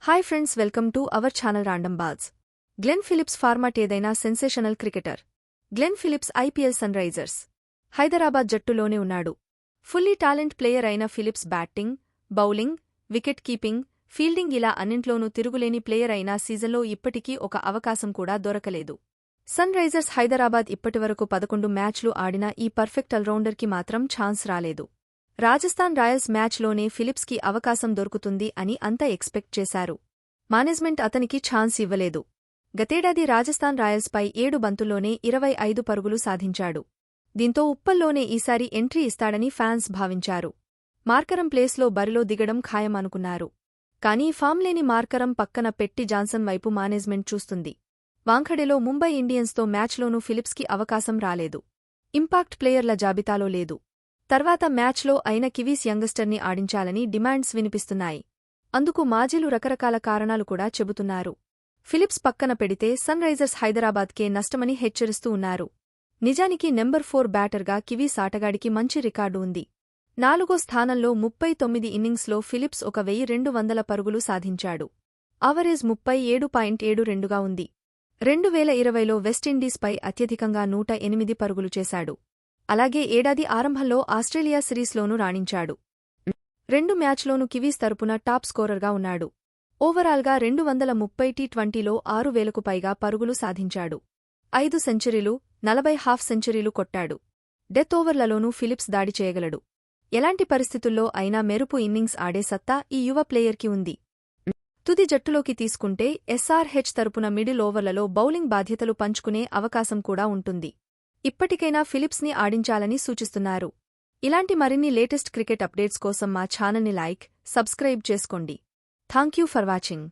Hi friends, welcome to our channel random balls. Glenn Phillips format ఏదైనా sensational cricketer. Glenn Phillips IPL Sunrisers Hyderabad జట్టులోనే ఉన్నాడు. Fully talent player అయిన Phillips batting, bowling, wicket keeping, fielding ఇలా అన్నింట్లోనూ తిరుగులేని player అయినా సీజన్లో ఇప్పటికీ ఒక అవకాశం కూడా దొరకలేదు. సన్ రైజర్స్ హైదరాబాద్ ఇప్పటివరకు 11 మ్యాచ్లు ఆడినా ఈ పర్ఫెక్ట్ ఆల్రౌండర్కి మాత్రం ఛాన్స్ రాలేదు. రాజస్థాన్ రాయల్స్ మ్యాచ్లోనే ఫిలిప్స్కి అవకాశం దొరుకుతుంది అని అంతా ఎక్స్పెక్ట్ చేశారు. మేనేజ్మెంట్ అతనికి ఛాన్స్ ఇవ్వలేదు. గతేడాది రాజస్థాన్ రాయల్స్పై 7 బంతుల్లోనే 25 పరుగులు సాధించాడు. దీంతో ఉప్పల్లోనే ఈసారి ఎంట్రీ ఇస్తాడని ఫ్యాన్స్ భావించారు. మార్కరం ప్లేస్లో బరిలో దిగడం ఖాయం అనుకున్నారు. కానీ ఫామ్లేని మార్కరం పక్కన పెట్టి జాన్సన్ వైపు మేనేజ్మెంట్ చూస్తుంది. వాంఖడేలో ముంబై ఇండియన్స్తో మ్యాచ్లోనూ ఫిలిప్స్కి అవకాశం రాలేదు. ఇంపాక్ట్ ప్లేయర్ల జాబితాలో లేదు. తర్వాత మ్యాచ్లో అయిన కివీస్ యంగస్టర్ని ఆడించాలని డిమాండ్స్ వినిపిస్తున్నాయి. అందుకు మాజీలు రకరకాల కారణాలు కూడా చెబుతున్నారు. ఫిలిప్స్ పక్కన పెడితే సన్ రైజర్స్ హైదరాబాద్కే నష్టమని హెచ్చరిస్తూ ఉన్నారు. నిజానికి నెంబర్ 4 బ్యాటర్గా కివీస్ ఆటగాడికి మంచి రికార్డు ఉంది. 4వ స్థానంలో 39 ఇన్నింగ్స్లో ఫిలిప్స్ 1200 పరుగులు సాధించాడు. ఆవరేజ్ 37.72గా ఉంది. 2020లో వెస్టిండీస్పై అత్యధికంగా 108 పరుగులు చేశాడు. అలాగే ఏడాది ఆరంభంలో ఆస్ట్రేలియా సిరీస్లోనూ రాణించాడు. 2 మ్యాచ్లోనూ కివీస్ తరపున టాప్ స్కోరర్గా ఉన్నాడు. ఓవరాల్గా 230 టీ20లో 6000కు పైగా పరుగులు సాధించాడు. 5 సెంచరీలు, 40 హాఫ్ సెంచరీలు కొట్టాడు. డెత్ ఓవర్లలోనూ ఫిలిప్స్ దాడి చేయగలడు. ఎలాంటి పరిస్థితుల్లో అయినా మెరుపు ఇన్నింగ్స్ ఆడే సత్తా ఈ యువ ప్లేయర్కి ఉంది. తుది జట్టులోకి తీసుకుంటే ఎస్ఆర్హెచ్ తరపున మిడిల్ ఓవర్లలో బౌలింగ్ బాధ్యతలు పంచుకునే అవకాశం కూడా ఉంటుంది. ఇప్పటికైనా ఫిలిప్స్ని ఆడించాలని సూచిస్తున్నారు. ఇలాంటి మరిన్ని లేటెస్ట్ క్రికెట్ అప్డేట్స్ కోసం మా ఛానల్ని లైక్, సబ్స్క్రైబ్ చేసుకోండి. Thank you for watching.